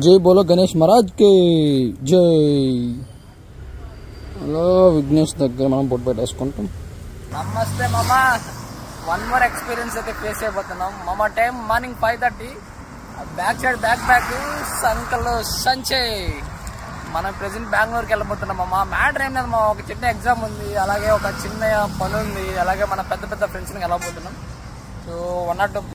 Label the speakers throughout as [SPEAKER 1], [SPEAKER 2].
[SPEAKER 1] जय बोलो गणेश महाराज के जय। హలో విఘ్నేష్ దగ్గర మనం బొట్టు పెట్టేసుకుంటాం.
[SPEAKER 2] నమస్తే మామ, వన్ మోర్ ఎక్స్పీరియన్స్ అయితే ఫేస్ అయిపోతున్నాం మామ. Time morning 5:30. Back side back సంకల్ సంచే. మనం ప్రెసెంట్ బెంగళూరుకి వెళ్ళిపోతున్నాం మామ. మ్యాటర్ ఏం లేదు మామ, ఒక చిన్న ఎగ్జామ్ ఉంది, అలాగే ఒక చిన్న పని ఉంది, అలాగే మన పెద్ద ఫ్రెండ్స్ని వెళ్ళబోతున్నాం. సో 102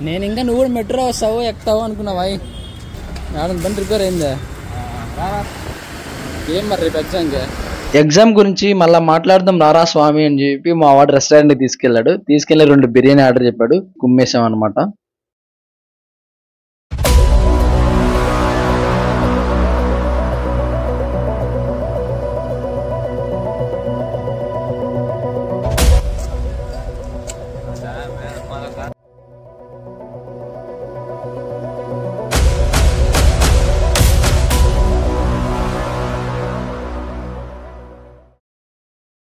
[SPEAKER 2] నేను ఇంకా నువ్వు కూడా మెట్రో వస్తావు ఎక్కుతావు అనుకున్నావా? మేడం బండి రిపేర్ అయిందా? ఏం మరి రేపు
[SPEAKER 1] ఎగ్జామ్ గురించి మళ్ళీ మాట్లాడదాం రారా స్వామి అని చెప్పి మా వాడు రెస్టారెంట్కి తీసుకెళ్ళి 2 బిర్యానీ ఆర్డర్ చెప్పాడు, కుమ్మేసాం అనమాట.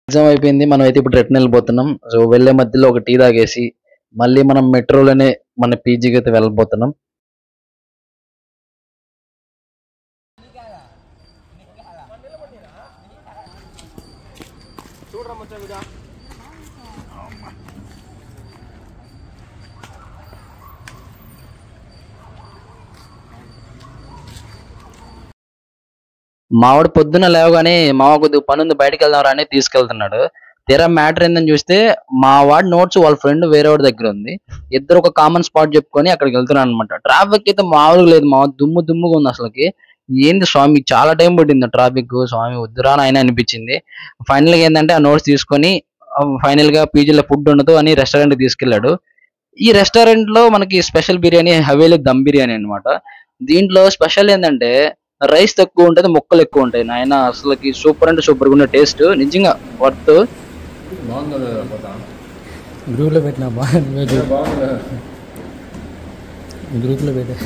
[SPEAKER 1] ఎగ్జామ్ అయిపోయింది, మనం అయితే ఇప్పుడు రిటర్న్ వెళ్ళిపోతున్నాం. సో వెళ్ళే మధ్యలో ఒక టీ తాగేసి మళ్ళీ మనం మెట్రోలోనే మన పీజీకి అయితే వెళ్ళిపోతున్నాం. మావాడు పొద్దున్న లేవగానే మావ కొద్దిగా పని ఉంది బయటకు వెళ్దాం రా అని తీసుకెళ్తున్నాడు. తీరా మ్యాటర్ ఏందని చూస్తే మా వాడి నోట్స్ వాళ్ళ ఫ్రెండ్ వేరే వాడి దగ్గర ఉంది. ఇద్దరు ఒక కామన్ స్పాట్ చెప్పుకొని అక్కడికి వెళ్తున్నాను అనమాట. ట్రాఫిక్ అయితే మామూలుగా లేదు, మా దుమ్ముగా ఉంది అసలుకి. ఏంది స్వామి చాలా టైం పట్టింది ట్రాఫిక్, స్వామి వద్దురా ఆయన అనిపించింది. ఫైనల్గా ఏంటంటే ఆ నోట్స్ తీసుకొని ఫైనల్ గా పీజీలో ఫుడ్ ఉండదు అని రెస్టారెంట్ తీసుకెళ్లాడు. ఈ రెస్టారెంట్ లో మనకి స్పెషల్ బిర్యానీ హవేలీ దమ్ బిర్యానీ అనమాట. దీంట్లో స్పెషల్ ఏంటంటే రైస్ తక్కువ ఉంటుంది, ముక్కలు ఎక్కువ ఉంటాయి. నాయన అసలుకి సూపర్ అంటే సూపర్గా ఉన్న టేస్ట్, నిజంగా వర్త్.
[SPEAKER 2] గ్రూప్లో పెట్టినా గ్రూప్లో పెట్టా.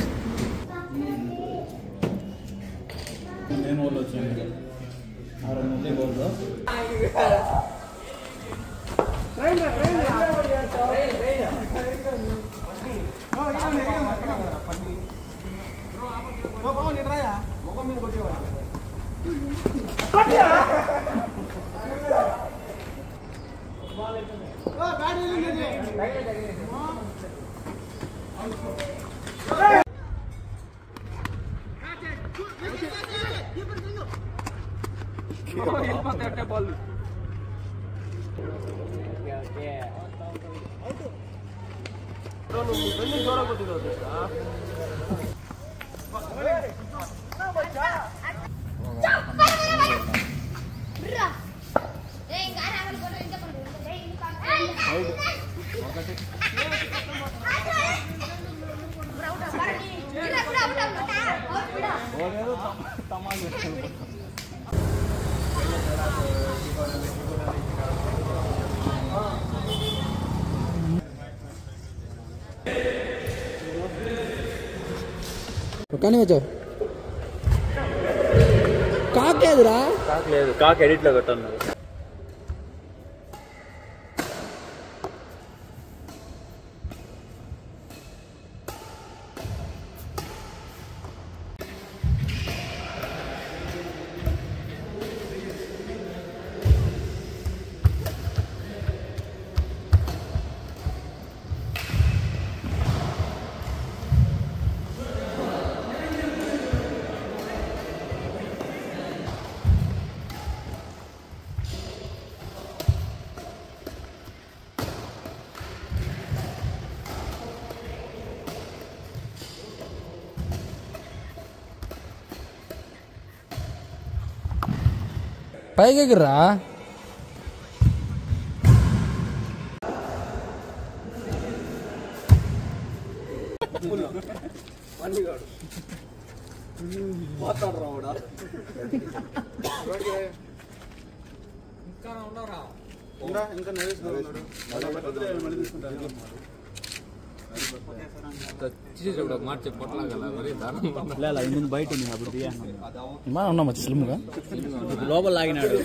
[SPEAKER 2] కానీ వచ్చావు కాకేదురా, కాకలేదు, కాకి ఎడిట్ లో కట్టన్నారు. పైకి ఎగిర్రా.
[SPEAKER 3] బయట
[SPEAKER 2] ఉన్నాం వచ్చి స్లిమ్గా
[SPEAKER 3] లోపల లాగినాడు.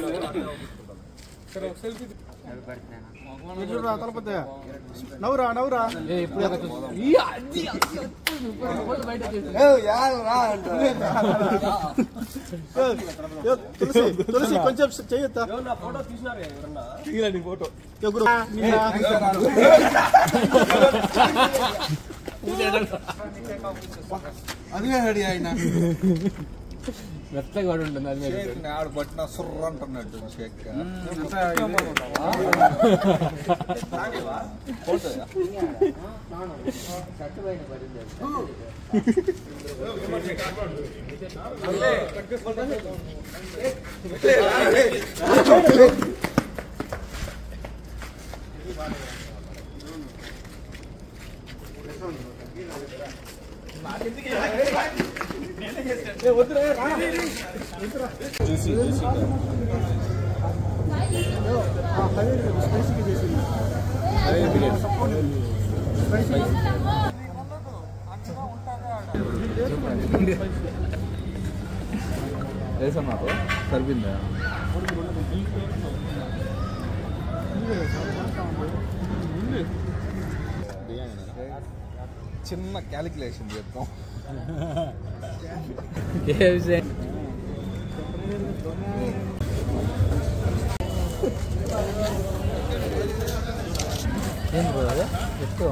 [SPEAKER 4] నవ్వురా నవ్వురా తులసి కొంచెం చెయ్యొద్దా ఫోటో అదే రెడీ ఆయన
[SPEAKER 2] మెత్తగా ఉంటుంది. అది
[SPEAKER 4] ఆడు పట్టిన సుర్ర అంటున్నట్టు సరిపోయిందా? చిన్న క్యాలిక్యులేషన్ చెప్తాం.
[SPEAKER 2] ఎక్కువ